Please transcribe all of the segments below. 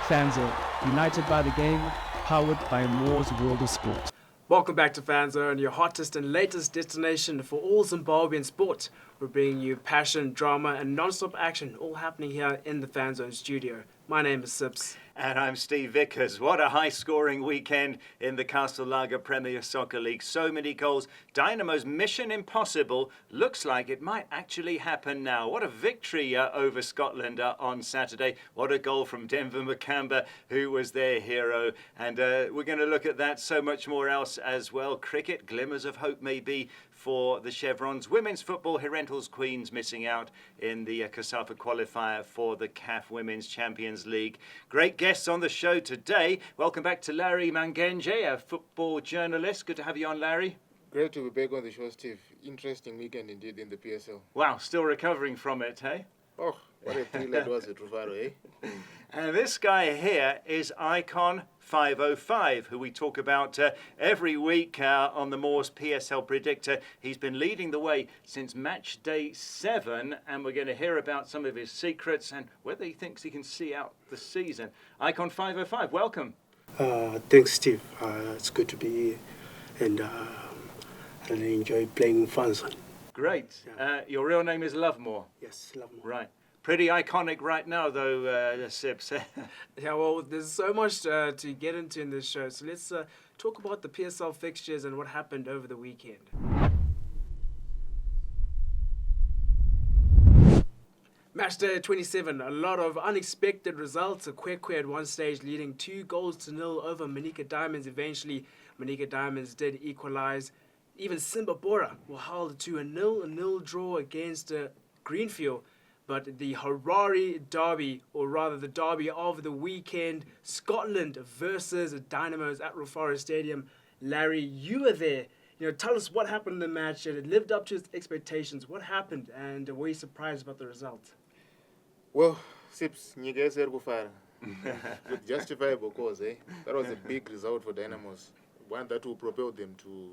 Fanzone, united by the game, powered by MWOS World of Sport. Welcome back to Fanzone, your hottest and latest destination for all Zimbabwean sport. We're bringing you passion, drama, and non-stop action, all happening here in the Fanzone studio. My name is Sips. And I'm Steve Vickers. What a high-scoring weekend in the Castle Lager Premier Soccer League. So many goals. Dynamo's mission impossible looks like it might actually happen now. What a victory over Scotland on Saturday. What a goal from Denver Makamba, who was their hero. And we're going to look at that, so much more else as well. Cricket, glimmers of hope maybe for the Chevrons. Women's football, Herentals Queens missing out in the COSAFA qualifier for the CAF Women's Champions League. Great guests on the show today. Welcome back to Larry Mangenje, a football journalist. Good to have you on, Larry. Great to be back on the show, Steve. Interesting weekend indeed in the PSL. Wow, still recovering from it, hey? Oh, what a thrill it was at Rufaro, eh? And this guy here is Icon 505, who we talk about every week on the MWOS PSL Predictor. He's been leading the way since match day 7, and we're going to hear about some of his secrets and whether he thinks he can see out the season. Icon 505, welcome. Thanks, Steve. It's good to be here, and I really enjoy playing Fanzone. Great. Yeah. Your real name is Lovemore. Yes, Lovemore. Right. Pretty iconic right now, though, Sips. Yeah, well, there's so much to get into in this show, so let's talk about the PSL fixtures and what happened over the weekend. Matchday 27, a lot of unexpected results. Kwekwe at one stage leading 2-0 over Manika Diamonds. Eventually, Manika Diamonds did equalize. Even Simba were held to a 0-0 draw against Greenfield. But the Harare Derby, or rather the derby of the weekend, Scotland versus Dynamos at Rufaro Stadium. Larry, you were there. Tell us what happened in the match. It lived up to its expectations. What happened, and were you surprised about the result? Well, Sips, Nyege said Rufaro. With justifiable cause, eh? That was a big result for Dynamos. One that will propel them to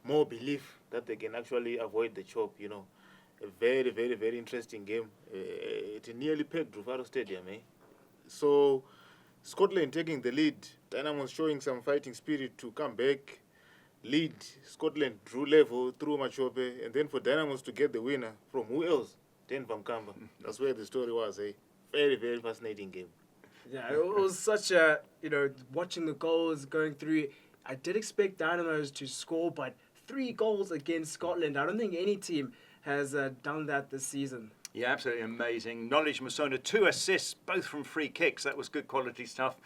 more belief that they can actually avoid the chop, A very, very, very interesting game. It nearly pegged Rufaro Stadium, eh? So, Scotland taking the lead. Dynamos showing some fighting spirit to come back. Lead. Scotland drew level through Machope. And then for Dynamos to get the winner from who else? Denver Makamba. That's where the story was, eh? Very, very fascinating game. Yeah, it was such a, watching the goals going through. I did expect Dynamos to score, but 3 goals against Scotland. I don't think any team has done that this season. Yeah, absolutely amazing. Knowledge Masona, 2 assists, both from free kicks. That was good quality stuff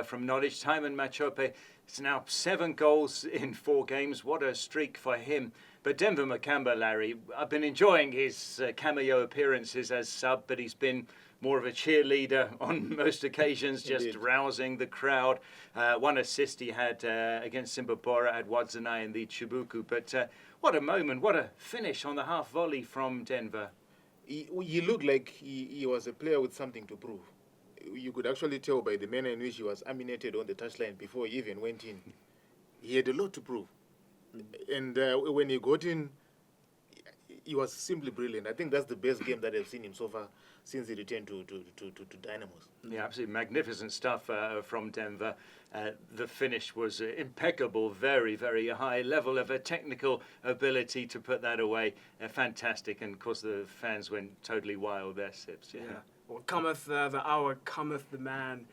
from Knowledge. Timon Machope, it's now 7 goals in 4 games. What a streak for him. But Denver Makamba, Larry, I've been enjoying his cameo appearances as sub, but he's been more of a cheerleader on most occasions, just Indeed. rousing the crowd. 1 assist he had against Simba at Wadzanai in the Chibuku. But what a moment, what a finish on the half volley from Denver. He looked like he was a player with something to prove. You could actually tell by the manner in which he was animated on the touchline before he even went in. He had a lot to prove. And when he got in, he was simply brilliant. I think that's the best game that I've seen him so far since he returned to Dynamos. Yeah, absolutely magnificent stuff from Denver. The finish was impeccable, very, very high level of a technical ability to put that away. Fantastic, and of course the fans went totally wild there, Sips. Yeah. Well, cometh the hour, cometh the man.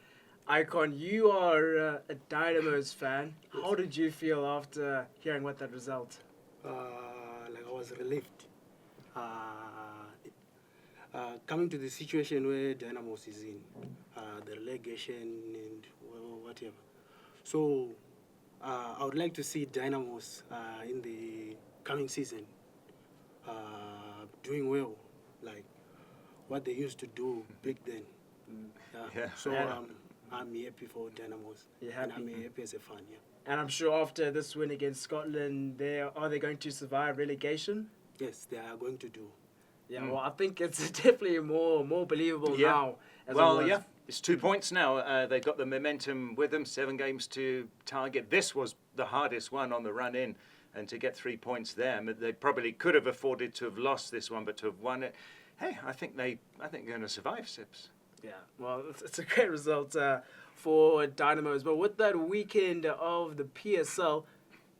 Icon, you are a Dynamos fan. How did you feel after hearing what that result? Like I was relieved. Coming to the situation where Dynamos is in, the relegation and whatever. So I would like to see Dynamos in the coming season doing well, like what they used to do back then. Yeah. So I'm happy for Dynamos. Yeah, And I'm happy as a fan, yeah. And I'm sure after this win against Scotland, are they going to survive relegation? Yes, they are going to do. Yeah, well, I think it's definitely more believable now. As it was. Yeah, it's 2 points now. They've got the momentum with them, 7 games to target. This was the hardest one on the run in, and to get 3 points there, they probably could have afforded to have lost this one, but to have won it. Hey, I think they're going to survive, Sips. Yeah, well, it's a great result for Dynamos. But with that weekend of the PSL,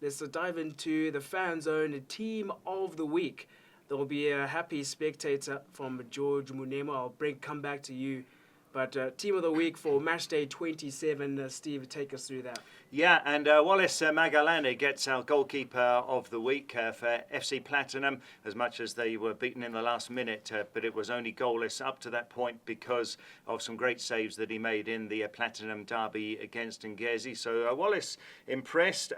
let's dive into the Fanzone Team of the Week. There will be a happy spectator from George Munemo. I'll come back to you. But Team of the Week for Matchday 27, Steve, take us through that. Yeah, and Wallace Magalani gets our goalkeeper of the week for FC Platinum, as much as they were beaten in the last minute, but it was only goalless up to that point because of some great saves that he made in the Platinum Derby against Ngezi. So Wallace impressed.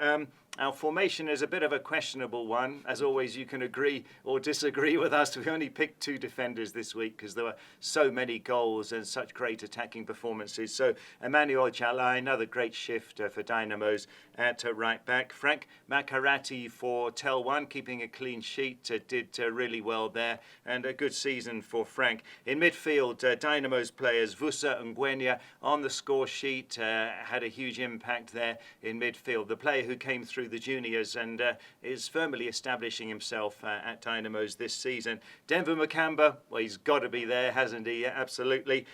Our formation is a bit of a questionable one. As always, you can agree or disagree with us. We only picked 2 defenders this week because there were so many goals and such great attacking performances. So Emmanuel Chalai, another great shift for Dynamos at right back. Frank Makarati for Tel 1, keeping a clean sheet, did really well there. And a good season for Frank. In midfield, Dynamos players Vusa Ngwenya on the score sheet had a huge impact there in midfield. The player who came through the juniors and is firmly establishing himself at Dynamos this season. Denver Makamba, well, he's got to be there, hasn't he? Absolutely.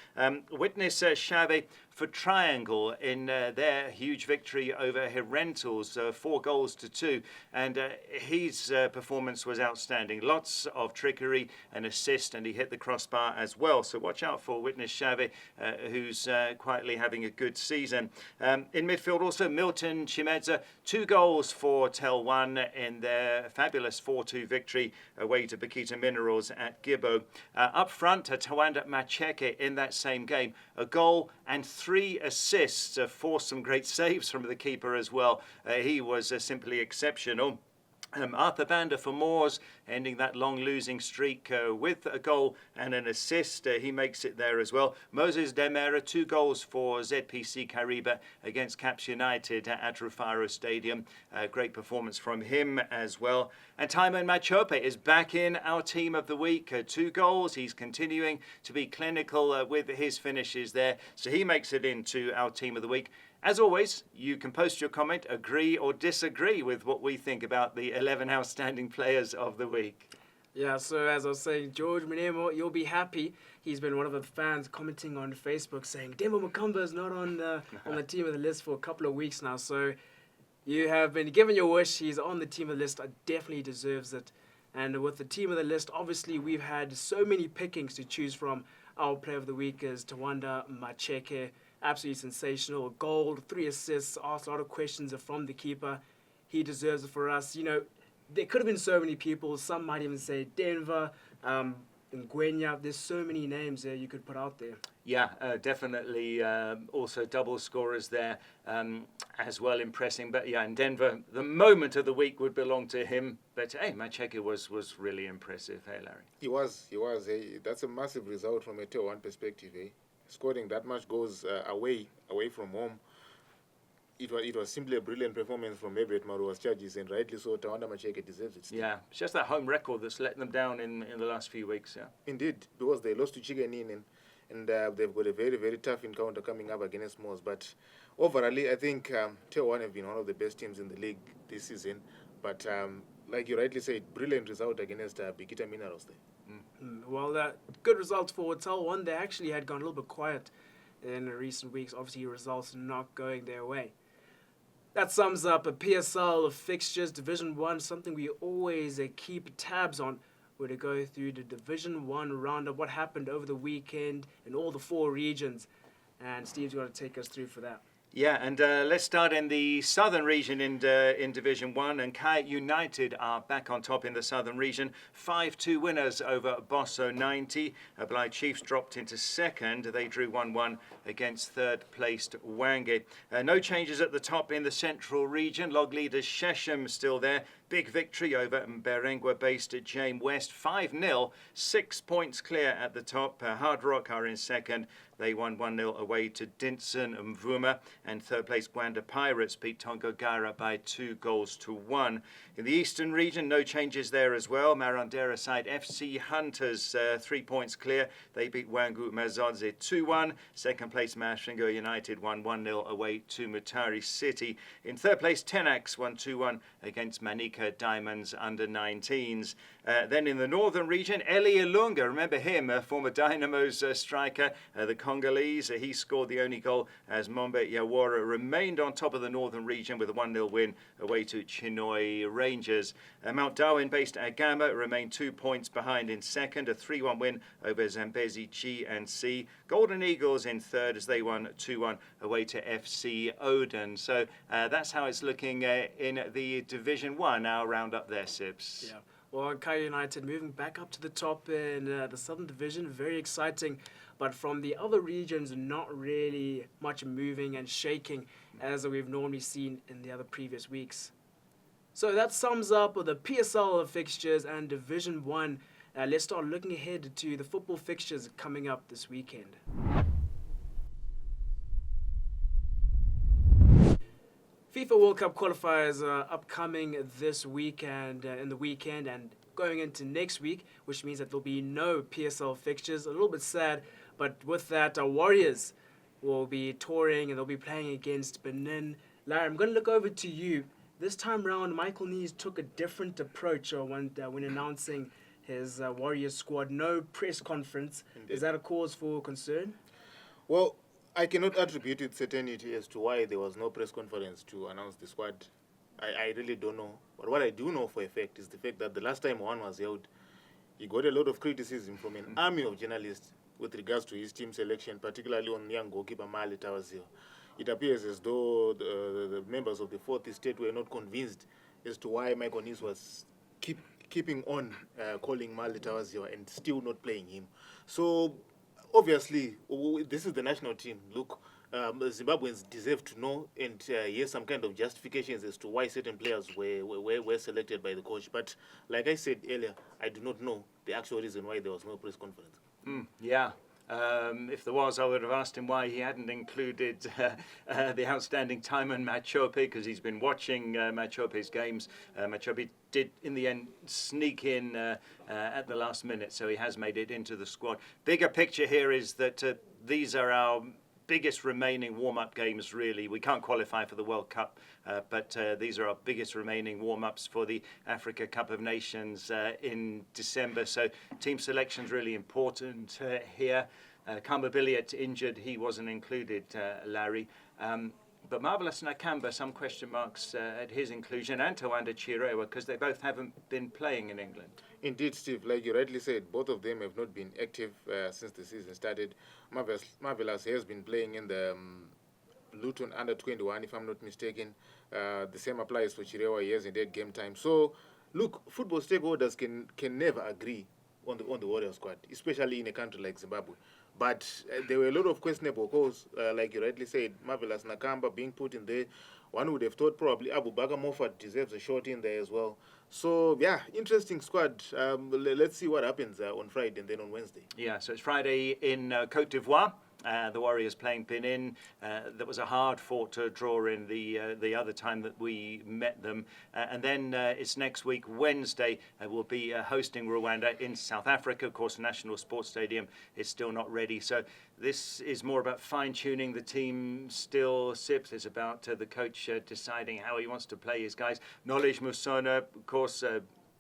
Witness Shave for Triangle in their huge victory over Herentals, 4-2, and his performance was outstanding. Lots of trickery and assist, and he hit the crossbar as well. So watch out for Witness Shave, who's quietly having a good season. In midfield also, Milton Chimedza, 2 goals for Tel 1 in their fabulous 4-2 victory away to Bakita Minerals at Gibbo. Up front, Tawanda Macheke in that same game, a goal and 3 assists, forced some great saves from the keeper as well. He was simply exceptional. Arthur Banda for Moors, ending that long losing streak with a goal and an assist. He makes it there as well. Moses Demera, 2 goals for ZPC Kariba against Caps United at Rufaro Stadium. Great performance from him as well. And Timon Machope is back in our Team of the Week. 2 goals. He's continuing to be clinical with his finishes there. So he makes it into our Team of the Week. As always, you can post your comment, agree or disagree with what we think about the 11 outstanding players of the week. Yeah, so as I was saying, George Munemo, you'll be happy. He's been one of the fans commenting on Facebook saying, Demba Makamba is not on the team of the list for a couple of weeks now. So you have been given your wish. He's on the team of the list. Definitely deserves it. And with the team of the list, obviously we've had so many pickings to choose from. Our player of the week is Tawanda Macheke. Absolutely sensational. Gold, 3 assists, asked a lot of questions from the keeper. He deserves it for us. You know, there could have been so many people. Some might even say Denver, Ngwenya. There's so many names there you could put out there. Yeah, definitely. Also double scorers there as well, impressing. But yeah, in Denver, the moment of the week would belong to him. But hey, Macheke was really impressive. Hey, Larry. He was. That's a massive result from a Tier 1 perspective. Scoring that much goals away from home. It was simply a brilliant performance from Ebert Marua's charges, and rightly so. Tawanda Macheke deserves it still. Yeah, it's just that home record that's let them down in the last few weeks. Yeah, indeed, because they lost to Chigenin and they've got a very, very tough encounter coming up against Moors. But overall, I think Tier 1 have been one of the best teams in the league this season. But like you rightly said, brilliant result against Bakita Minerals there. Well, good results for Tel 1. They actually had gone a little bit quiet in recent weeks. Obviously, results not going their way. That sums up a PSL fixtures, Division 1, something we always keep tabs on. We're to go through the Division 1 roundup, what happened over the weekend in all the 4 regions. And Steve's going to take us through for that. Yeah, and let's start in the southern region in Division 1. And Kaya United are back on top in the southern region. 5-2 winners over Bosso 90. Bly Chiefs dropped into second. They drew 1-1 against third-placed Wange. No changes at the top in the central region. Log leaders Shesham still there. Big victory over Mberengwa-based James West. 5-0, 6 points clear at the top. Hard Rock are in second. They won 1-0 away to Dinson Mvuma. And third place Gwanda Pirates beat Tongogara by 2-1. In the eastern region, no changes there as well. Marandera side FC Hunters, 3 points clear. They beat Wangu Mazodze 2-1. Second place Mashingo United won 1-0 away to Mutari City. In third place Tenax won 2-1 against Manika Diamonds under 19s. Then in the northern region, Eli Ilunga, remember him, former Dynamos striker, the Congolese. He scored the only goal as Mombe Yawara remained on top of the northern region with a 1-0 win away to Chinhoyi Rangers. Mount Darwin-based Agama remained 2 points behind in second, a 3-1 win over Zambezi G&C. Golden Eagles in third as they won 2-1 away to FC Oden. So that's how it's looking in the Division 1. Our roundup there, Sips. Yeah. Well, Kaya United moving back up to the top in the Southern Division, very exciting. But from the other regions, not really much moving and shaking as we've normally seen in the other previous weeks. So that sums up the PSL fixtures and Division 1. Let's start looking ahead to the football fixtures coming up this weekend. FIFA World Cup Qualifiers are upcoming this weekend, in the weekend, and going into next week, which means that there'll be no PSL fixtures. A little bit sad, but with that, our Warriors will be touring and they'll be playing against Benin. Larry, I'm going to look over to you. This time round, Michael Nees took a different approach when announcing his Warriors squad. No press conference. Indeed. Is that a cause for concern? Well, I cannot attribute with certainty as to why there was no press conference to announce the squad. I really don't know. But what I do know for a fact is the fact that the last time one was held, he got a lot of criticism from an army of journalists with regards to his team selection, particularly on young goalkeeper Mali Tawazio. It appears as though the members of the fourth estate were not convinced as to why Michael Nees was keeping on calling Mali Tawazio and still not playing him. So obviously, this is the national team. Look, Zimbabweans deserve to know and hear some kind of justifications as to why certain players were selected by the coach. But like I said earlier, I do not know the actual reason why there was no press conference. Yeah. If there was, I would have asked him why he hadn't included the outstanding Timon Machope, because he's been watching Machope's games. Machope did, in the end, sneak in at the last minute, so he has made it into the squad. Bigger picture here is that these are our biggest remaining warm-up games, really. We can't qualify for the World Cup, but these are our biggest remaining warm-ups for the Africa Cup of Nations in December. So team selection's really important here. Kamabiliat injured, he wasn't included, Larry. But Marvelous Nakamba, some question marks at his inclusion, and Tawanda Chirewa, because they both haven't been playing in England. Indeed, Steve, like you rightly said, both of them have not been active since the season started. Marvelous has been playing in the Luton under-21, if I'm not mistaken. The same applies for Chirewa. He hasn't had game time. So, look, football stakeholders can never agree on the Warrior squad, especially in a country like Zimbabwe. But there were a lot of questionable calls, like you rightly said, Marvelous Nakamba being put in there. One would have thought probably Abu Bakar Moffat deserves a shot in there as well. So, yeah, interesting squad. Let's see what happens on Friday and then on Wednesday. Yeah, so it's Friday in Cote d'Ivoire. The Warriors playing Benin. That was a hard-fought draw in the other time that we met them. And then it's next week, Wednesday. We'll be hosting Rwanda in South Africa. Of course, National Sports Stadium is still not ready. So this is more about fine-tuning the team still. Sips is about the coach deciding how he wants to play his guys. Knowledge Musona, of course,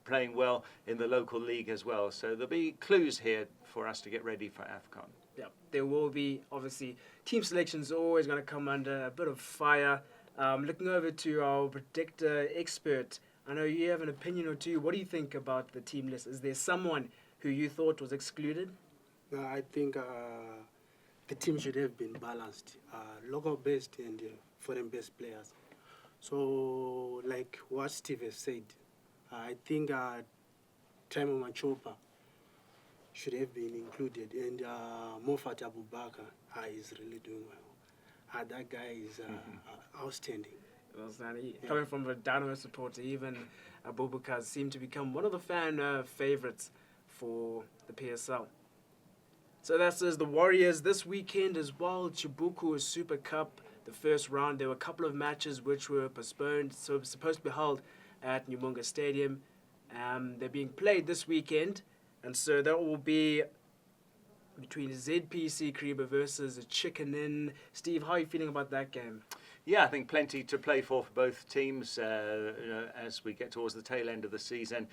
playing well in the local league as well. So there'll be clues here for us to get ready for AFCON. Yeah, there will be, obviously, team selections are always going to come under a bit of fire. Looking over to our predictor expert, I know you have an opinion or two. What do you think about the team list? Is there someone who you thought was excluded? I think the team should have been balanced, local-based and foreign-based players. So, like what Steve has said, I think Timo Machopa should have been included, and Moffat Abubakar is really doing well. That guy is outstanding. Coming from a Dynamo supporter, even Abubakar seemed to become one of the fan favorites for the PSL. So that says the Warriors this weekend as well. Chibuku Super Cup, the first round. There were a couple of matches which were postponed, so it was supposed to be held at Nyamunga Stadium. They're being played this weekend. And so that will be between ZPC Kariba versus Chicken Inn. Steve, how are you feeling about that game? Yeah, I think plenty to play for both teams as we get towards the tail end of the season.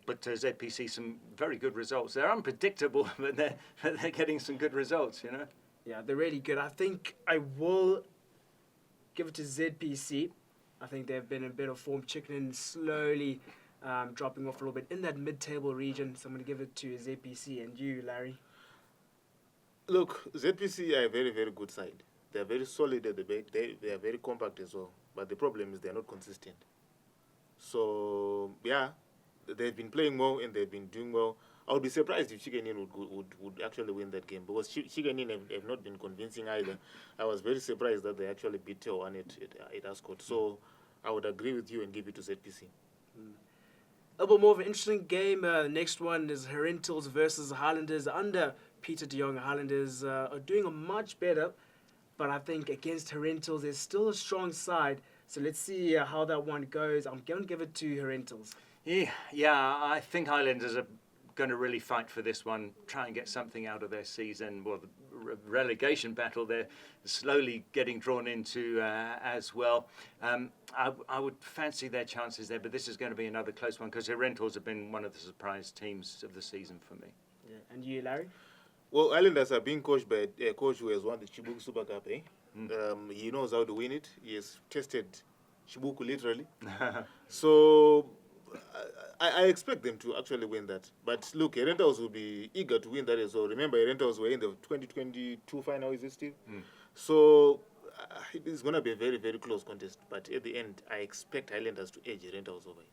But ZPC, some very good results. They're unpredictable, but they're getting some good results, you know. Yeah, they're really good. I think I will give it to ZPC. I think they've been in a bit of form. Chicken Inn slowly dropping off a little bit in that mid-table region. So I'm going to give it to ZPC. And you, Larry? Look, ZPC are a very, very good side. They are very solid at the back. They are very compact as well. But the problem is they are not consistent. So, yeah, they've been playing well and they've been doing well. I would be surprised if Chicken Inn would actually win that game because Chicken Inn have not been convincing either. I was very surprised that they actually beat Tewan at Ascot. So, I would agree with you and give it to ZPC. A little bit more of an interesting game. The next one is Herentals versus Highlanders under Peter de Jong. Highlanders are doing much better. But I think against Herentals, there's still a strong side. So let's see how that one goes. I'm going to give it to Herentals. Yeah, I think Highlanders are going to really fight for this one, try and get something out of their season. Well, the relegation battle they're slowly getting drawn into as well. I would fancy their chances there, but this is going to be another close one because Herentals have been one of the surprise teams of the season for me. Yeah. And you, Larry? Well, Islanders are being coached by a coach who has won the Chibuku Super Cup. He knows how to win it. He has tested Chibuku literally. So I expect them to actually win that. But look, Herentals will be eager to win that as well. Remember, Herentals were in the 2022 final, is it, Steve? So it is going to be a very, very close contest. But at the end, I expect Highlanders to edge Herentals over it.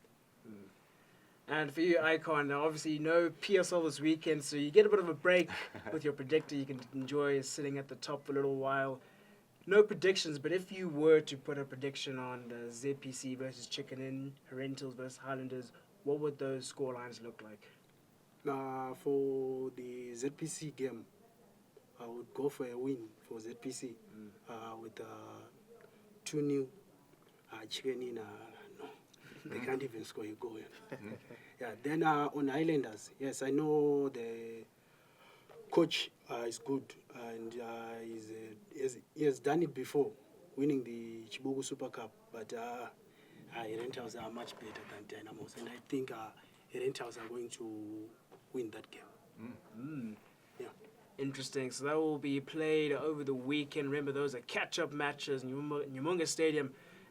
And for you, Icon, obviously you know PSL this weekend, so you get a bit of a break with your predictor. You can enjoy sitting at the top for a little while. No predictions, but if you were to put a prediction on the ZPC versus Chicken Inn, Herentals versus Highlanders, what would those scorelines look like? For the ZPC game, I would go for a win for ZPC with 2-0. Chicken Inn, no. They can't even score a goal. Yeah. Then on Islanders, yes, I know the coach is good and he has done it before, winning the Chibuku Super Cup. But Herentals are much better than Dynamos, and I think Herentals are going to win that game. Yeah. Interesting. So that will be played over the weekend. Remember, those are catch-up matches in Nyamunga Stadium,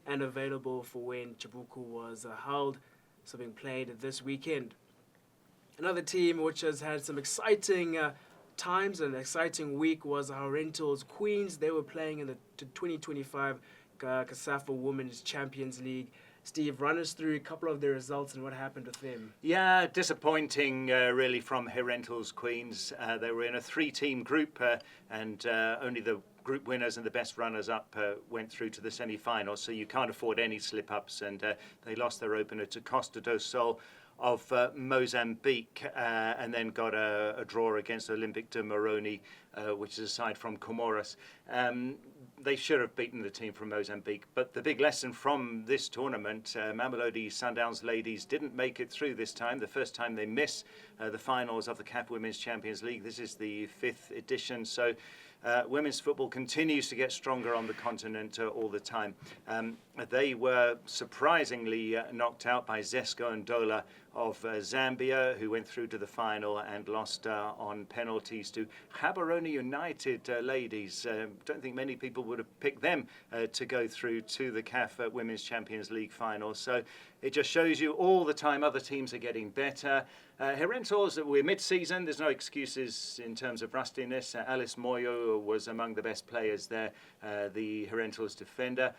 and available for when Chibuku was held, so being played this weekend. Another team which has had some exciting times and an exciting week was Herentals Queens. They were playing in the 2025 CASAFA Women's Champions League. Steve, run us through a couple of their results and what happened with them. Yeah, disappointing really from Herentals Queens. They were in a 3-team group and only the group winners and the best runners-up went through to the semi-final, so you can't afford any slip-ups, and they lost their opener to Costa do Sol of Mozambique and then got a draw against Olympic de Moroni, which is a side from Comoros. They should have beaten the team from Mozambique, but the big lesson from this tournament, Mamelodi Sundowns ladies didn't make it through this time. The first time they miss the finals of the CAF Women's Champions League. This is the 5th edition, so women's football continues to get stronger on the continent all the time. They were surprisingly knocked out by Zesco and Dola of Zambia, who went through to the final and lost on penalties to Gaborone United ladies. Don't think many people would have picked them to go through to the CAF Women's Champions League final. So it just shows you all the time other teams are getting better. Herentals, we're mid-season. There's no excuses in terms of rustiness. Alice Moyo was among the best players there, the Herentals defender.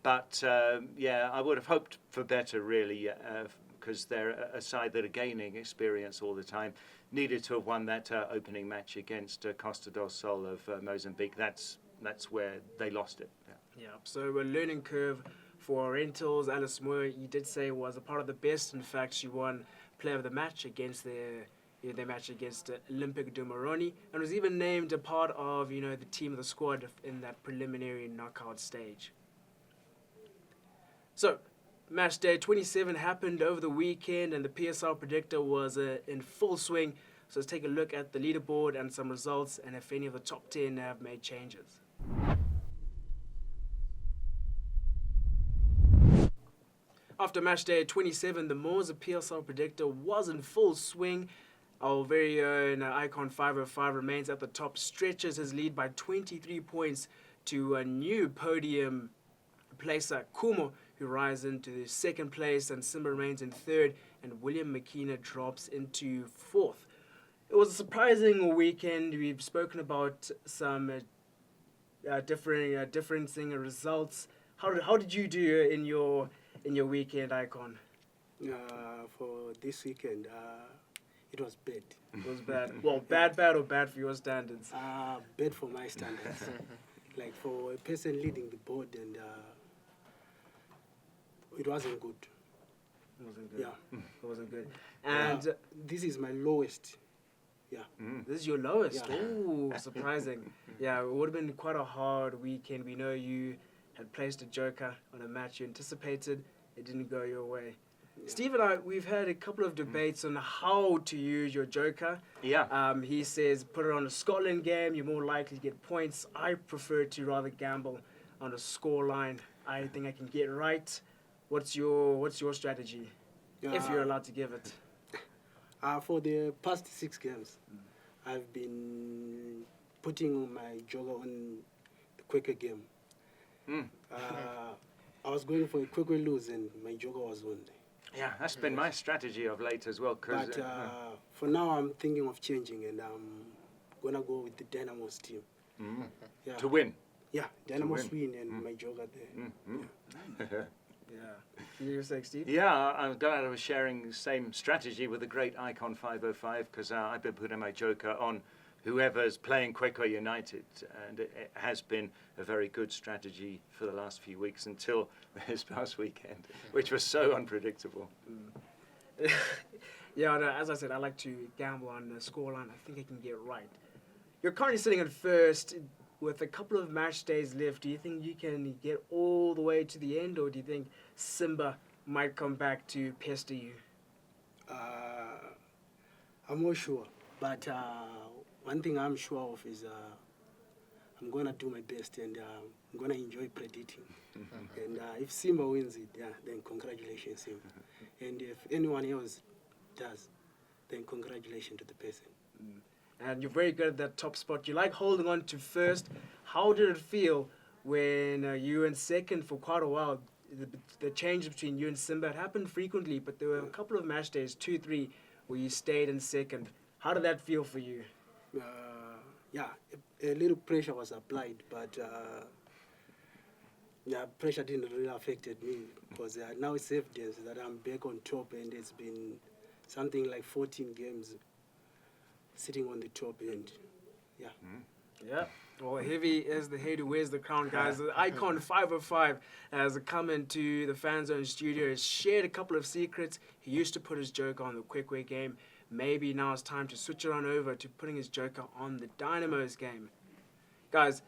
But I would have hoped for better, really, because they're a side that are gaining experience all the time. Needed to have won that opening match against Costa do Sol of Mozambique. That's where they lost it. Yeah, so a learning curve for Herentals. Alice Moyo, you did say, was a part of the best. In fact, she won player of the match against their match against Olympic de Moroni, and was even named a part of the team of the squad in that preliminary knockout stage. So, Matchday 27 happened over the weekend, and the PSL Predictor was in full swing. So let's take a look at the leaderboard and some results, and if any of the top 10 have made changes. After match day 27, the MWOS PSL Predictor was in full swing. Our very own Icon 505 remains at the top, stretches his lead by 23 points to a new podium placer, Kumo, who rises into second place, and Simba remains in third, and William McKenna drops into fourth. It was a surprising weekend. We've spoken about some differencing results. How did you do in your weekend, Icon? For this weekend, it was bad. It was bad. Well, bad or bad for your standards? Bad for my standards. Like for a person leading the board, and it wasn't good. It wasn't good. Yeah. It wasn't good. And this is my lowest. Yeah. this is your lowest. Yeah. Oh, surprising. Yeah, it would have been quite a hard weekend. We know you had placed a joker on a match you anticipated. It didn't go your way. Yeah. Steve and I, we've had a couple of debates on how to use your joker. Yeah. He says put it on a Scotland game, you're more likely to get points. I prefer to rather gamble on a scoreline. I think I can get right. What's your strategy, if you're allowed to give it? For the past 6 games, I've been putting my joker on the quicker game. I was going for a quicker lose, and my joker was on. Yeah, that's been my strategy of late as well. But for now, I'm thinking of changing, and I'm gonna go with the Dynamos team. Yeah. to win. Yeah, Dynamos win. win, and my joker there. Yeah. You're saying, Steve? Yeah, I'm glad I was sharing the same strategy with the great Icon 505, because I've been putting my joker on whoever's playing Quicker United, and it has been a very good strategy for the last few weeks until this past weekend, which was so unpredictable. Yeah, no, as I said, I like to gamble on the scoreline. I think I can get right. You're currently sitting at first with a couple of match days left. Do you think you can get all the way to the end, or do you think Simba might come back to pester you? I'm not sure, but one thing I'm sure of is I'm gonna do my best, and I'm gonna enjoy predicting. And if Simba wins it, then congratulations Simba. And if anyone else does, then congratulations to the person. And you're very good at that top spot. You like holding on to first. How did it feel when you were in second for quite a while? The change between you and Simba, it happened frequently, but there were a couple of match days, 2-3, where you stayed in second. How did that feel for you? Yeah, a little pressure was applied, but pressure didn't really affect me, because now it's evidence that I'm back on top, and it's been something like 14 games sitting on the top end. Yeah. Yeah. Well, heavy is the head who wears the crown, guys. The Icon 505 has come into the Fanzone studio, has shared a couple of secrets. He used to put his joker on the quick way game. Maybe now it's time to switch it on over to putting his joker on the Dynamos game. Guys,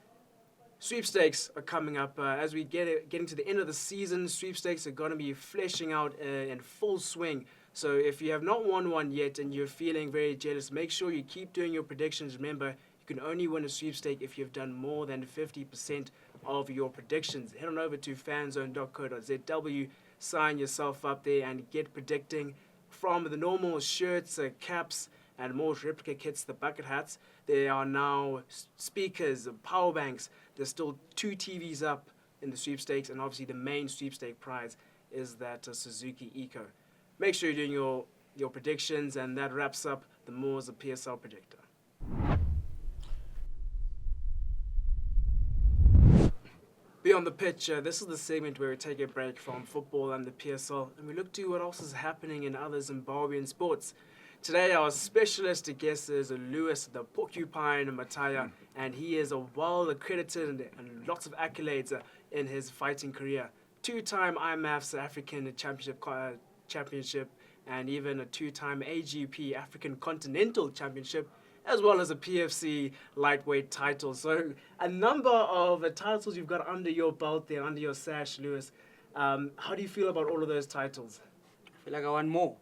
sweepstakes are coming up. As we getting to the end of the season, sweepstakes are going to be fleshing out in full swing. So if you have not won one yet and you're feeling very jealous, make sure you keep doing your predictions. Remember, you can only win a sweepstake if you've done more than 50% of your predictions. Head on over to fanzone.co.zw, sign yourself up there and get predicting. From the normal shirts, caps, and more replica kits, the bucket hats, there are now speakers, power banks. There's still 2 TVs up in the sweepstakes, and obviously the main sweepstake prize is that Suzuki Eco. Make sure you're doing your predictions, and that wraps up the MWOS PSL Predictor. Beyond the pitch, this is the segment where we take a break from football and the PSL, and we look to what else is happening in other Zimbabwean sports. Today, our specialist guest is Lewis, the Porcupine Mataya, and he is a well-accredited and lots of accolades in his fighting career. 2-time IMAF's African Championship, and even a 2-time AGP African Continental Championship, as well as a PFC lightweight title. So a number of titles you've got under your belt there, under your sash, Lewis. How do you feel about all of those titles? I feel like I want more.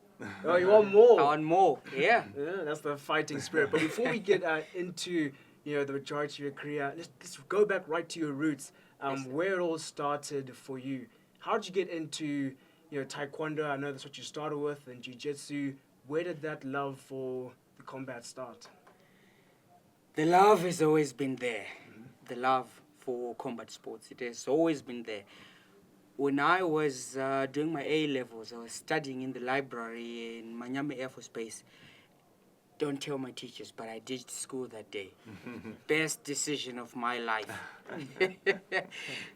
Oh, you want more? I want more. Yeah. Yeah, that's the fighting spirit. But before we get into the majority of your career, let's go back right to your roots. Yes, Where it all started for you. How did you get into taekwondo? I know that's what you started with, and jiu-jitsu. Where did that love for the combat start? The love has always been there. The love for combat sports. It has always been there. When I was doing my A-levels, I was studying in the library in Mangenje Air Force Base. Don't tell my teachers, but I ditched school that day. Best decision of my life.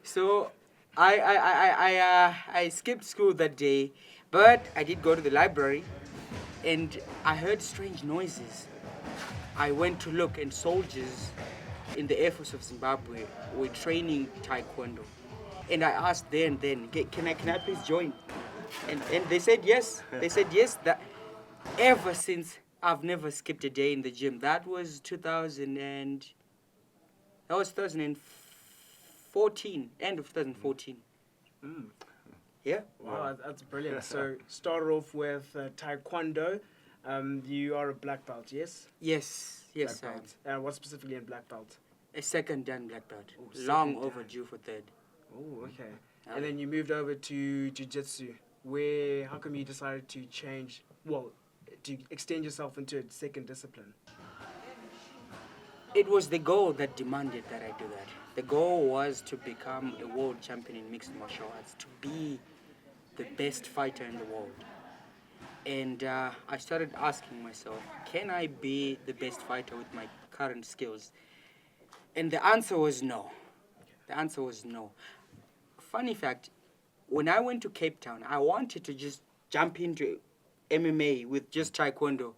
So I skipped school that day, but I did go to the library, and I heard strange noises. I went to look, and soldiers in the Air Force of Zimbabwe were training taekwondo. And I asked then, can I please join? And they said yes. They said yes. That ever since, I've never skipped a day in the gym. That was 2014, end of 2014. Yeah. Wow, that's brilliant. So started off with taekwondo. You are a black belt, yes? Yes, Black I am. belt. What specifically in black belt? A second dan black belt. Oh, Long second dan. overdue for third. Oh, okay. And then you moved over to jiu-jitsu. How come you decided to to extend yourself into a second discipline? It was the goal that demanded that I do that. The goal was to become a world champion in mixed martial arts, to be the best fighter in the world. And I started asking myself, can I be the best fighter with my current skills? And the answer was no. The answer was no. Funny fact, when I went to Cape Town, I wanted to just jump into MMA with just taekwondo.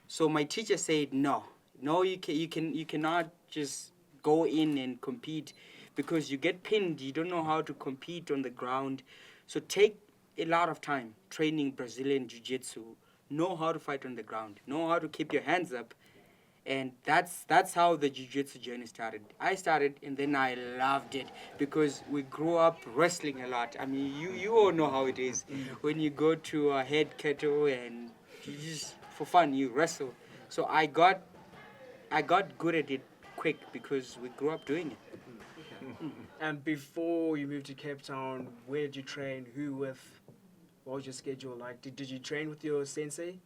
So my teacher said, no, you cannot just go in and compete because you get pinned. You don't know how to compete on the ground. So take a lot of time training Brazilian jiu-jitsu, know how to fight on the ground, know how to keep your hands up. And that's how the jiu-jitsu journey started. I started, and then I loved it because we grew up wrestling a lot. I mean, you all know how it is. When you go to a head kettle and you just, for fun, you wrestle. So I got good at it quick because we grew up doing it. And before you moved to Cape Town, where did you train? Who with? What was your schedule like? Did you train with your sensei?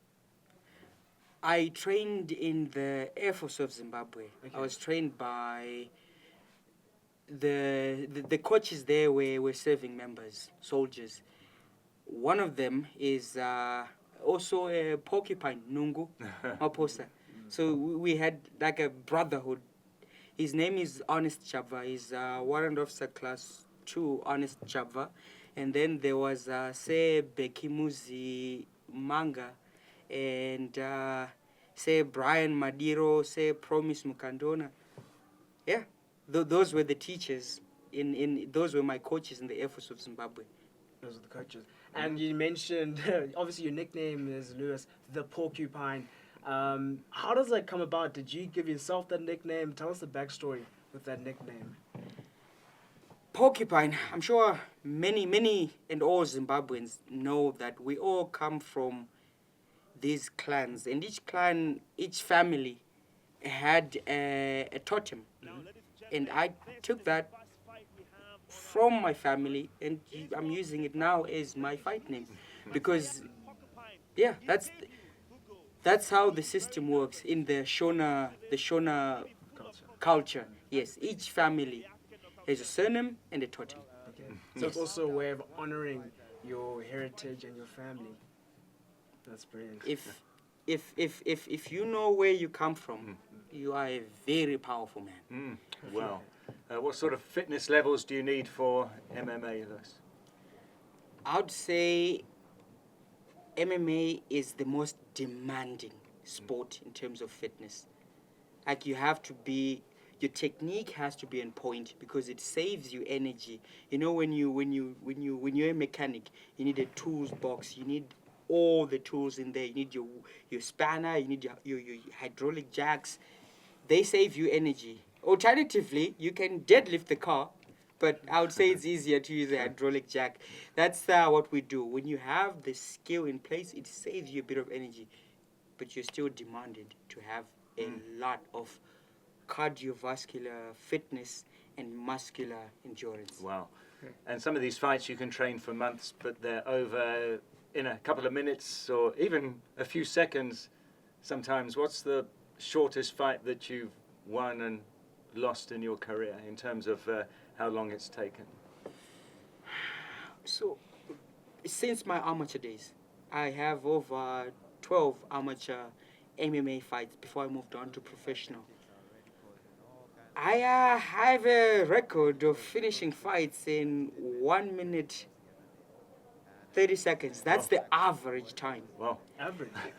I trained in the Air Force of Zimbabwe. Okay. I was trained by the coaches there were serving members, soldiers. One of them is also a Porcupine, Nungu, Maposa. So we had like a brotherhood. His name is Honest Chava. He's Warrant Officer Class 2, Honest Chava. And then there was Se Bekimuzi Manga, and say Brian Madiro, say Promise Mukandona. Yeah, those were the teachers. Those were my coaches in the Air Force of Zimbabwe. Those are the coaches. And you mentioned, obviously your nickname is Lewis, the Porcupine. How does that come about? Did you give yourself that nickname? Tell us the backstory with that nickname. Porcupine, I'm sure many and all Zimbabweans know that we all come from these clans, and each family had a totem, and I took that from my family, and I'm using it now as my fight name, because that's how the system works in the Shona culture. Yes, each family has a surname and a totem. Okay. So it's also a way of honoring your heritage and your family. That's brilliant. If you know where you come from, you are a very powerful man. Well, what sort of fitness levels do you need for MMA, Lewis? I would say MMA is the most demanding sport in terms of fitness. Like your technique has to be on point because it saves you energy. You know, when you're a mechanic, you need a tools box. You need all the tools in there. You need your spanner. You need your hydraulic jacks. They save you energy. Alternatively, you can deadlift the car, but I would say it's easier to use a hydraulic jack. That's what we do. When you have the skill in place, it saves you a bit of energy, but you're still demanded to have a lot of cardiovascular fitness and muscular endurance. Wow. And some of these fights you can train for months, but they're over in a couple of minutes or even a few seconds sometimes. What's the shortest fight that you've won and lost in your career in terms of how long it's taken? So, since my amateur days, I have over 12 amateur MMA fights before I moved on to professional. I have a record of finishing fights in 1 minute 30 seconds. That's the average time. Wow.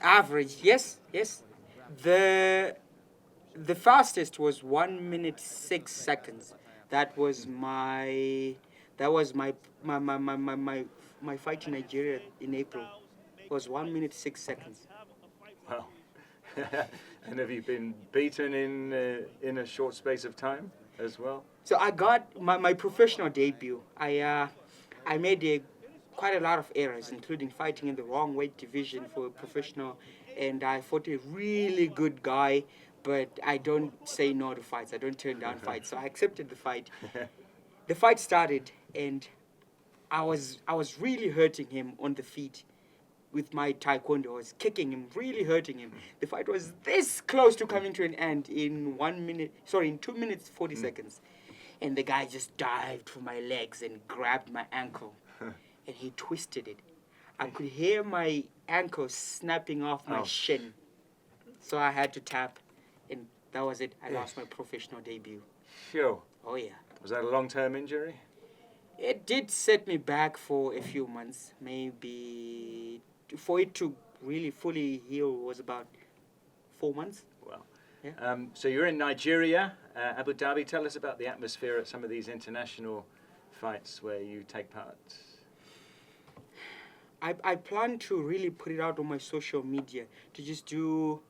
Average, yes. The fastest was 1 minute 6 seconds. That was my fight in Nigeria in April. It was 1 minute 6 seconds. Wow. And have you been beaten in a short space of time as well? So I got my professional debut. I made quite a lot of errors, including fighting in the wrong weight division for a professional, and I fought a really good guy, but I don't say no to fights. I don't turn down fights. So I accepted the fight. The fight started, and I was really hurting him on the feet. With my taekwondo, I was kicking him, really hurting him. The fight was this close to coming to an end in 2 minutes 40 seconds. And the guy just dived for my legs and grabbed my ankle. And he twisted it. I could hear my ankle snapping off my shin. So I had to tap, and that was it. I lost my professional debut. Sure. Oh, yeah. Was that a long-term injury? It did set me back for a few months. Maybe for it to really fully heal was about 4 months. Well, Yeah. so you're in Nigeria, Abu Dhabi. Tell us about the atmosphere at some of these international fights where you take part. I plan to really put it out on my social media to just do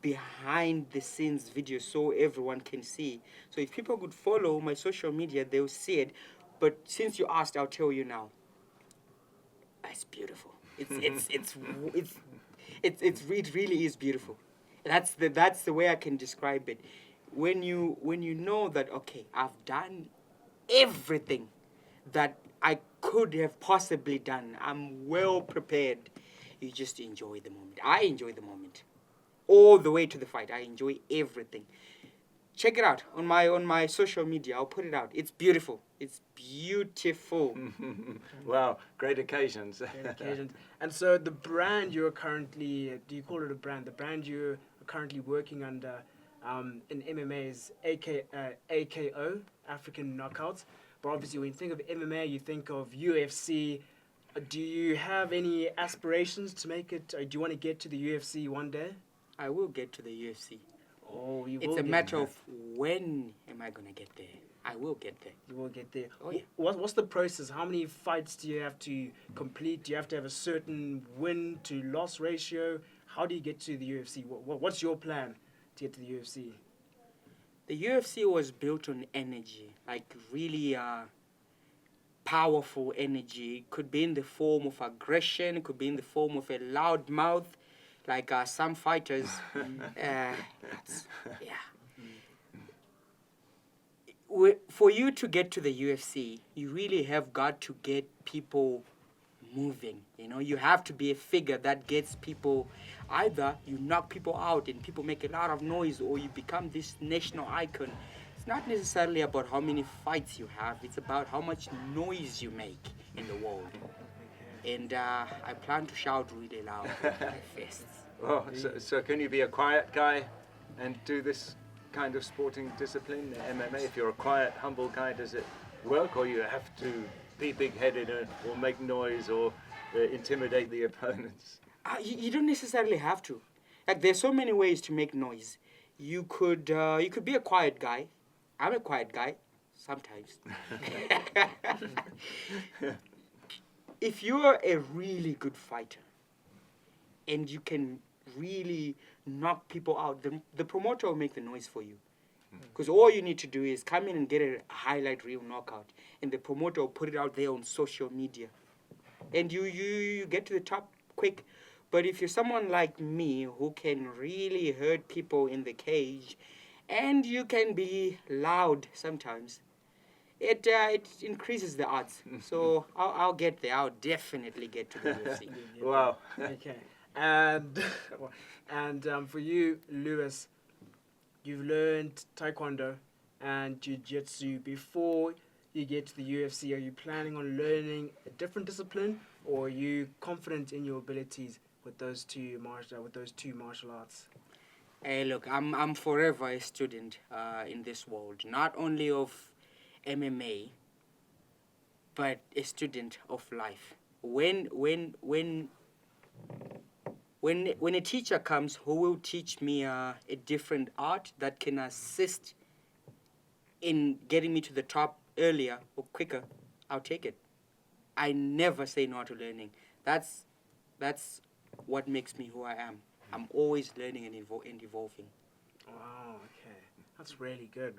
behind the scenes videos so everyone can see. So if people could follow my social media, they'll see it. But since you asked, I'll tell you now. It's beautiful. It really is beautiful. That's the way I can describe it. When you know that, okay, I've done everything that I could have possibly done. I'm well prepared. You just enjoy the moment. I enjoy the moment. All the way to the fight. I enjoy everything. Check it out on my social media. I'll put it out. It's beautiful. It's beautiful. Wow, great occasions. And so the brand you're currently, do you call it a brand? The brand you're currently working under in MMA is AKO, African Knockouts. But obviously when you think of MMA, you think of UFC. Do you have any aspirations to make it? Or do you want to get to the UFC one day? I will get to the UFC. Oh, you will. It's a matter of when am I going to get there. I will get there. You will get there. Oh, yeah. What's the process? How many fights do you have to complete? Do you have to have a certain win to loss ratio? How do you get to the UFC? What's your plan to get to the UFC? The UFC was built on energy, like really powerful energy. It could be in the form of aggression. It could be in the form of a loud mouth, like some fighters. For you to get to the UFC, you really have got to get people moving. You know, you have to be a figure that gets people. Either you knock people out and people make a lot of noise, or you become this national icon. It's not necessarily about how many fights you have. It's about how much noise you make in the world. And I plan to shout really loud with my fists. Oh, so can you be a quiet guy and do this kind of sporting discipline, MMA? If you're a quiet, humble guy, does it work, or you have to be big-headed or make noise or intimidate the opponents? You don't necessarily have to. Like, there's so many ways to make noise. You could be a quiet guy. I'm a quiet guy sometimes. If you're a really good fighter and you can really knock people out, the promoter will make the noise for you. Because all you need to do is come in and get a highlight reel knockout, and the promoter will put it out there on social media, and you get to the top quick. But if you're someone like me who can really hurt people in the cage, and you can be loud sometimes, it increases the odds. So I'll get there. I'll definitely get to the UFC. Wow. Okay. And for you, Lewis, you've learned Taekwondo and Jiu-Jitsu before you get to the UFC. Are you planning on learning a different discipline, or are you confident in your abilities with those two martial arts? Hey, look, I'm forever a student in this world, not only of MMA, but a student of life. When a teacher comes who will teach me a different art that can assist in getting me to the top earlier or quicker, I'll take it. I never say no to learning. That's what makes me who I am. I'm always learning and evolving. Wow, okay. That's really good.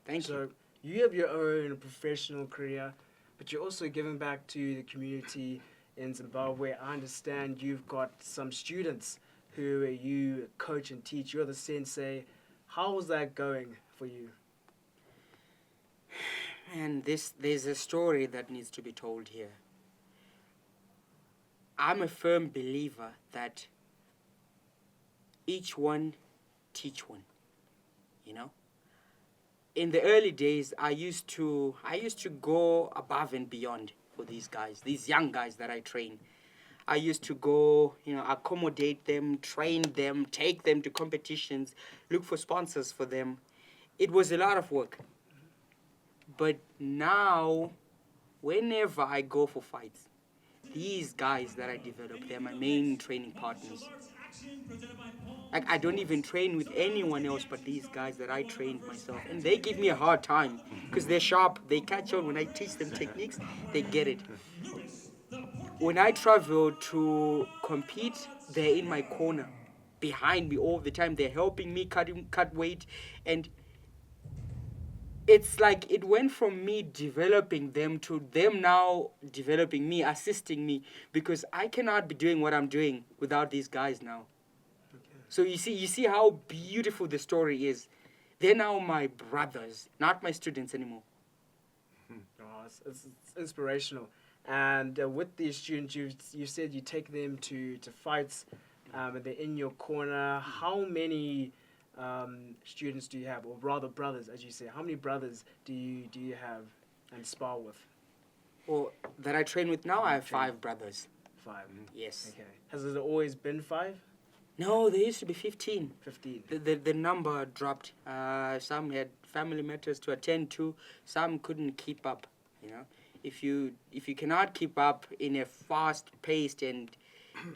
Thank you. So you have your own professional career, but you're also giving back to the community in Zimbabwe. I understand you've got some students who you coach and teach. You're the sensei. How's that going for you? And there's a story that needs to be told here. I'm a firm believer that each one teach one, you know? In the early days, I used to go above and beyond for these guys, these young guys that I train. I used to go, accommodate them, train them, take them to competitions, look for sponsors for them. It was a lot of work. But now, whenever I go for fights, these guys that I develop, they're my main training partners. Like, I don't even train with anyone else but these guys that I trained myself. And they give me a hard time because they're sharp. They catch on. When I teach them techniques, they get it. When I travel to compete, they're in my corner, behind me all the time. They're helping me cut weight. And it's like it went from me developing them to them now developing me, assisting me, because I cannot be doing what I'm doing without these guys now. Okay. So you see how beautiful the story is. They're now my brothers, not my students anymore. Oh, it's inspirational. And with these students, you said you take them to fights, and they're in your corner. How many students do you have, or rather brothers, as you say? How many brothers do you have and spar with? Well, that I train with now, I have 5 brothers. 5? Yes. Okay. Has it always been 5? No, there used to be 15. 15. The number dropped. Some had family matters to attend to. Some couldn't keep up, you know. If you cannot keep up in a fast-paced and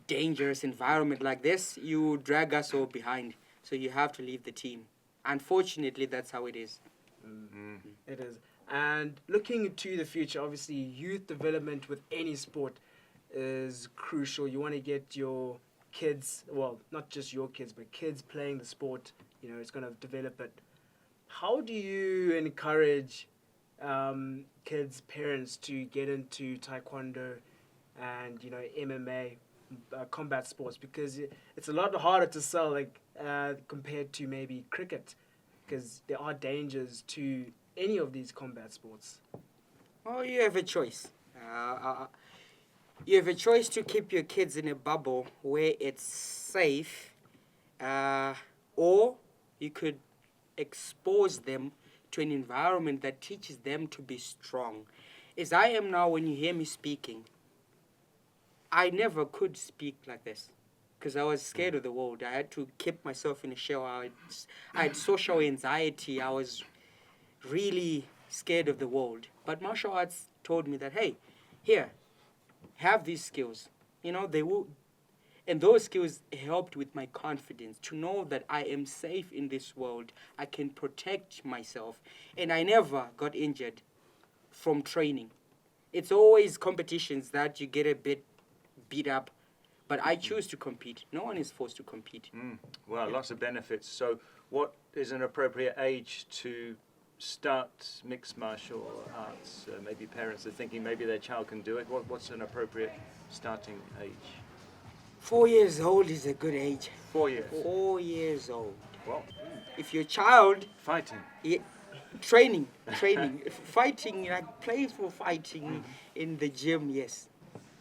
dangerous environment like this, you drag us all behind. So you have to leave the team. Unfortunately, that's how it is. Mm-hmm. It is. And looking to the future, obviously, youth development with any sport is crucial. You want to get your kids, well, not just your kids, but kids playing the sport. You know, it's going to develop it. How do you encourage kids' parents to get into Taekwondo and, MMA, combat sports? Because it's a lot harder to sell, compared to maybe cricket, because there are dangers to any of these combat sports. Oh, you have a choice. You have a choice to keep your kids in a bubble where it's safe, or you could expose them to an environment that teaches them to be strong. As I am now, when you hear me speaking, I never could speak like this because I was scared of the world. I had to keep myself in a shell. I had social anxiety. I was really scared of the world. But martial arts told me that, hey, here, have these skills. They will. And those skills helped with my confidence to know that I am safe in this world. I can protect myself. And I never got injured from training. It's always competitions that you get a bit beat up. But I choose to compete. No one is forced to compete. Well, lots of benefits. So what is an appropriate age to start mixed martial arts? Maybe parents are thinking maybe their child can do it. What's an appropriate starting age? 4 years old is a good age. 4 years. 4 years old. Well, If your child, fighting. training, fighting, like playful fighting in the gym, yes.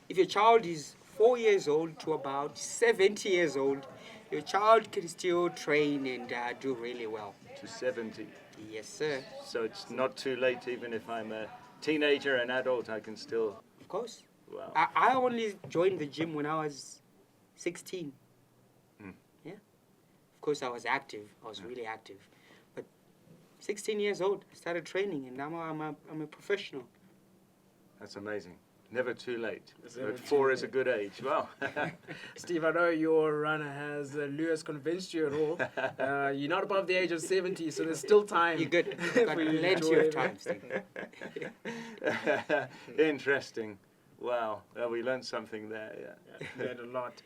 If your child is 4 years old to about 70 years old, your child can still train and do really well. To 70. Yes, sir. So it's not too late, even if I'm a teenager, an adult, I can still. Of course. Wow. I only joined the gym when I was 16. Yeah. Of course, I was active. I was really active. But 16 years old, I started training, and now I'm a professional. That's amazing. Never too late. Never But too 4 is a late. good age. Wow. Steve, I know your runner has Lewis convinced you at all. You're not above the age of 70, so there's still time. You're good. for You've got you to plenty enjoy of it. time, Steve. Interesting. Wow. Well, we learned something there. Yeah. Learned a lot.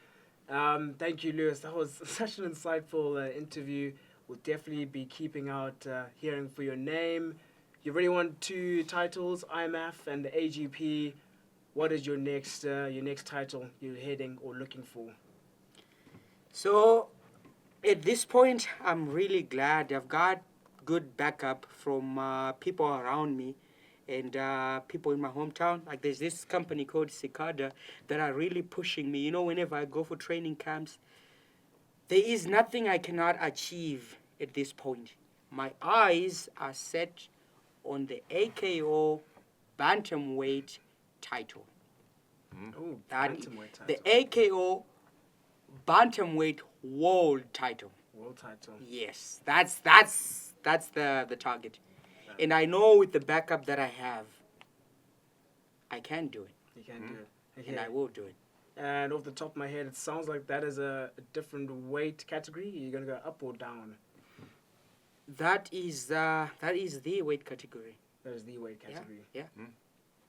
Thank you, Lewis. That was such an insightful interview. We'll definitely be keeping out hearing for your name. You've already won 2 titles, IMAF and the AGP. What is your next title you're heading or looking for? So, at this point, I'm really glad I've got good backup from people around me and people in my hometown. Like there's this company called Cicada that are really pushing me. You know, whenever I go for training camps, there is nothing I cannot achieve at this point. My eyes are set on the AKO bantamweight title. Oh, That bantamweight title. the AKO bantamweight world title. World title. Yes, that's the target. And I know with the backup that I have, I can do it. You can do it. And Okay. I will do it. And off the top of my head, it sounds like that is a different weight category. You're going to go up or down? That is the weight category. That is the weight category. Yeah.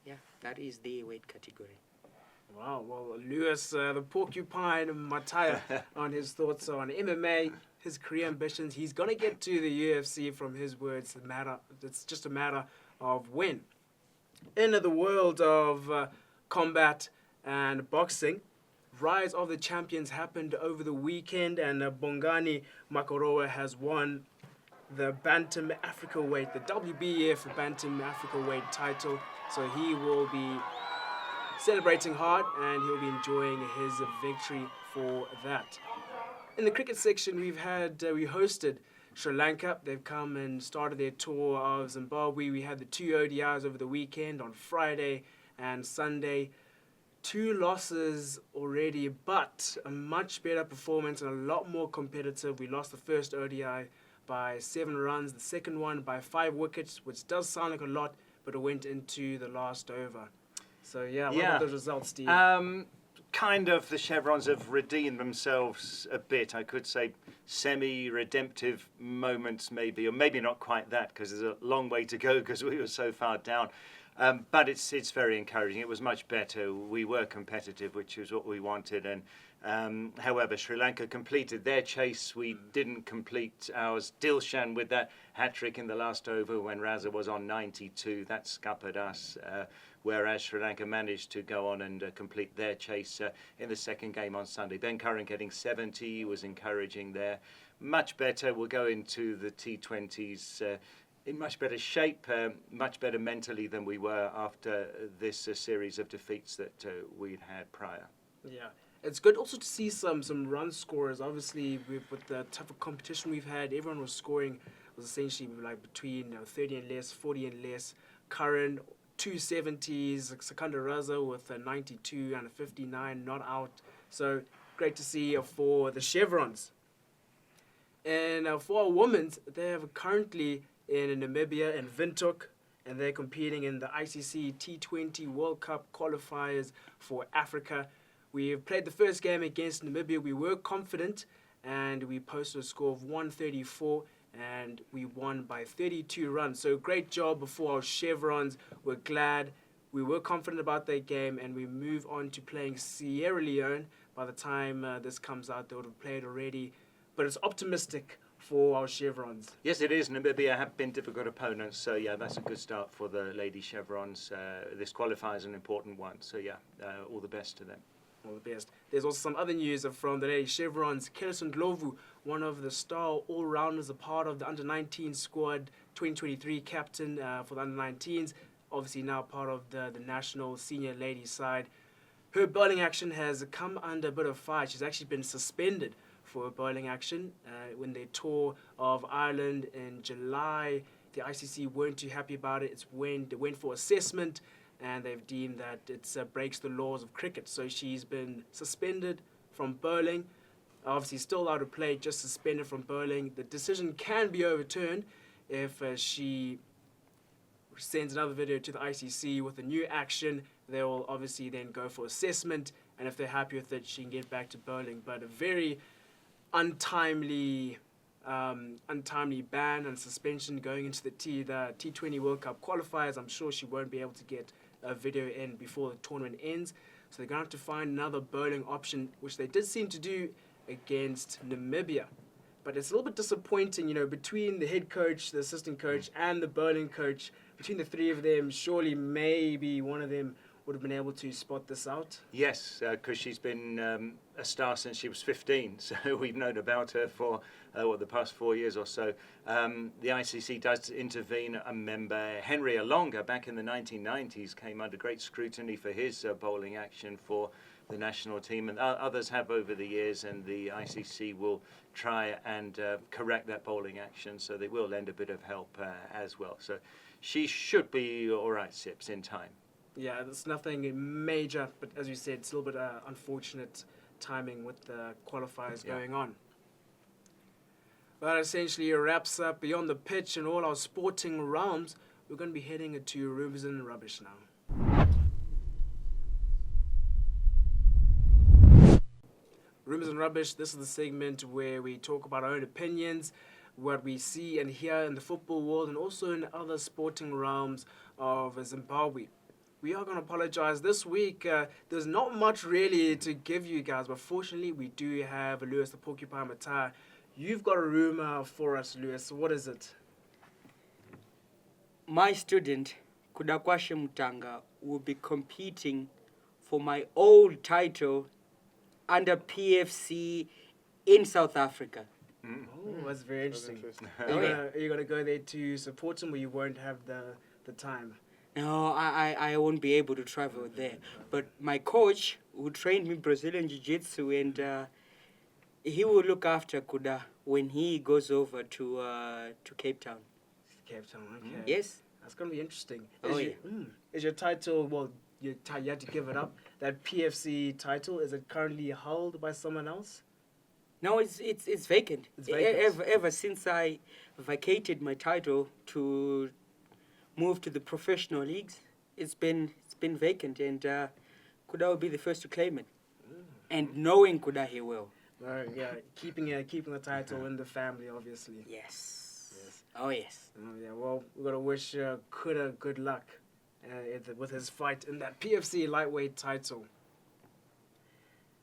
Yeah, that is the weight category. Wow. Well, Lewis, the Porcupine Mataya, on his thoughts on MMA, his career ambitions. He's going to get to the UFC from his words. It's just a matter of when. In the world of combat and boxing, Rise of the Champions happened over the weekend, and Bongani Makoroa has won the Bantam Africa weight, the WBF Bantam Africa weight title. So he will be celebrating hard and he'll be enjoying his victory for that. In the cricket section, we hosted Sri Lanka. They've come and started their tour of Zimbabwe. We had the 2 ODIs over the weekend on Friday and Sunday. 2 losses already, but a much better performance and a lot more competitive. We lost the first ODI by 7 runs, the second one by 5 wickets, which does sound like a lot, but it went into the last over. So, what about those results, Steve? Kind of the Chevrons have redeemed themselves a bit. I could say semi-redemptive moments maybe, or maybe not quite that, because there's a long way to go because we were so far down. But it's very encouraging. It was much better. We were competitive, which was what we wanted. And however, Sri Lanka completed their chase. We didn't complete ours. Dilshan with that hat-trick in the last over when Raza was on 92. That scuppered us. Whereas Sri Lanka managed to go on and complete their chase in the second game on Sunday. Ben Curran getting 70 was encouraging there. Much better. We'll go into the T20s in much better shape, much better mentally than we were after this series of defeats that we'd had prior. Yeah. It's good also to see some run scorers. Obviously, with the type of competition we've had, everyone was scoring, was essentially like between 30 and less, 40 and less. Curran, 270s, Sekunda Raza with a 92 and a 59, not out. So great to see for the Chevrons. And for our women's, they have currently in Namibia and Windhoek, and they're competing in the ICC T20 World Cup Qualifiers for Africa. We played the first game against Namibia. We were confident, and we posted a score of 134, and we won by 32 runs. So great job before our Chevrons. We're glad. We were confident about that game, and we move on to playing Sierra Leone. By the time this comes out, they would have played already. But it's optimistic for our chevrons. Yes, it is. Namibia have been difficult opponents, so yeah, that's a good start for the Lady Chevrons. This qualifier is an important one, so yeah, all the best to them. All the best. There's also some other news from the Lady Chevrons. Kelson Glovu, one of the star all-rounders, a part of the under-19 squad, 2023 captain for the under-19s, obviously now part of the national senior ladies side. Her bowling action has come under a bit of fire. She's actually been suspended for her bowling action when they tour of Ireland in July. The ICC weren't too happy about it. They went for assessment, and they've deemed that it breaks the laws of cricket. So she's been suspended from bowling. Obviously still allowed to play, just suspended from bowling. The decision can be overturned if she sends another video to the ICC with a new action. They will obviously then go for assessment, and if they're happy with it, she can get back to bowling. But a very untimely ban and suspension going into the T20 World Cup qualifiers. I'm sure she won't be able to get a video in before the tournament ends. So they're going to have to find another bowling option, which they did seem to do against Namibia. But it's a little bit disappointing, between the head coach, the assistant coach, and the bowling coach, between the three of them, surely maybe one of them would have been able to spot this out. Yes, because she's been a star since she was 15, so we've known about her for the past 4 years or so. The ICC does intervene. A member, Henry Alonga, back in the 1990s, came under great scrutiny for his bowling action for the national team, and others have over the years, and the ICC will try and correct that bowling action, so they will lend a bit of help as well. So she should be all right, Sips, in time. Yeah, there's nothing major, but as you said, it's a little bit unfortunate timing with the qualifiers going on. That essentially wraps up Beyond the Pitch and all our sporting realms. We're going to be heading into Rumours and Rubbish now. Rumours and Rubbish, this is the segment where we talk about our own opinions, what we see and hear in the football world and also in other sporting realms of Zimbabwe. We are going to apologize this week. There's not much really to give you guys, but fortunately we do have Lewis the Porcupine Mataya. You've got a rumor for us, Lewis. What is it? My student, Kudakwashe Mutanga, will be competing for my old title under PFC in South Africa. Oh, that's very interesting. Oh, yeah. Are you going to go there to support him, or you won't have the time? No, I won't be able to travel there. But my coach, who trained me Brazilian Jiu-Jitsu, and he will look after Kuda when he goes over to Cape Town. Cape Town, okay. Yes. That's going to be interesting. Is your title, well, you had to give it up, that PFC title, is it currently held by someone else? No, it's vacant. It's vacant. Ever since I vacated my title to move to the professional leagues, it's been vacant, and Kuda will be the first to claim it. And knowing Kuda, he will. Right, yeah, keeping the title in the family, obviously. Yes. Oh, yes. Yeah, well, we're going to wish Kuda good luck with his fight in that PFC lightweight title.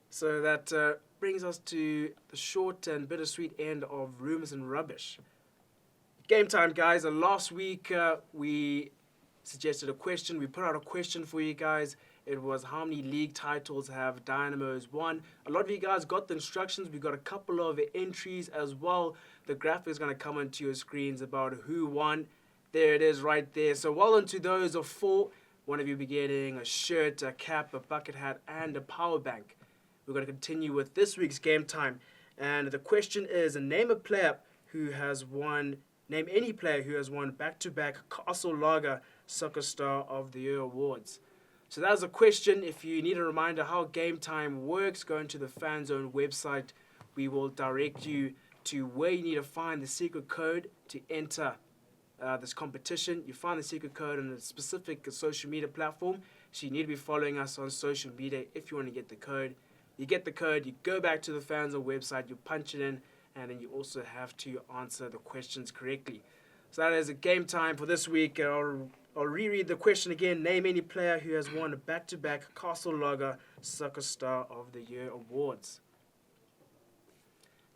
So that brings us to the short and bittersweet end of Rumours and Rubbish. Game time, guys. Last week, we suggested a question. We put out a question for you guys. It was, how many league titles have Dynamos won? A lot of you guys got the instructions. We got a couple of entries as well. The graphic is going to come onto your screens about who won. There it is right there. So well into those of 4. One of you will be getting a shirt, a cap, a bucket hat, and a power bank. We're going to continue with this week's game time. And the question is, name any player who has won back-to-back Castle Lager Soccer Star of the Year awards. So that was a question. If you need a reminder how game time works, go into the Fanzone website. We will direct you to where you need to find the secret code to enter this competition. You find the secret code on a specific social media platform. So you need to be following us on social media if you want to get the code. You get the code, you go back to the Fanzone website, you punch it in, and then you also have to answer the questions correctly. So that is a game time for this week. I'll reread the question again. Name any player who has won a back-to-back Castle Lager Soccer Star of the Year awards.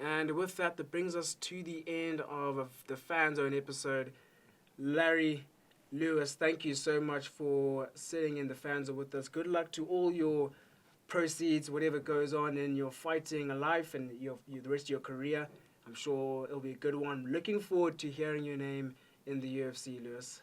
And with that brings us to the end of the Fanzone episode. Larry, Lewis, thank you so much for sitting in the Fanzone with us. Good luck to all your proceeds, whatever goes on in your fighting life and the rest of your career. I'm sure it'll be a good one. Looking forward to hearing your name in the UFC, Lewis.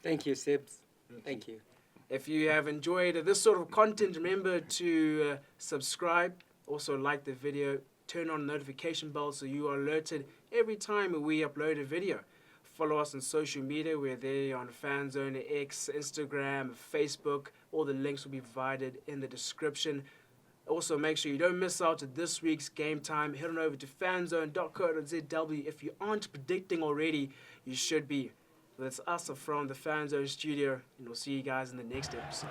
Thank you, Sibs. Thank you. If you have enjoyed this sort of content, remember to subscribe. Also like the video. Turn on the notification bell so you are alerted every time we upload a video. Follow us on social media. We're there on Fanzone X, Instagram, Facebook. All the links will be provided in the description. Also, make sure you don't miss out on this week's game time. Head on over to fanzone.co.zw. If you aren't predicting already, you should be. That's us from the Fanzone studio, and we'll see you guys in the next episode.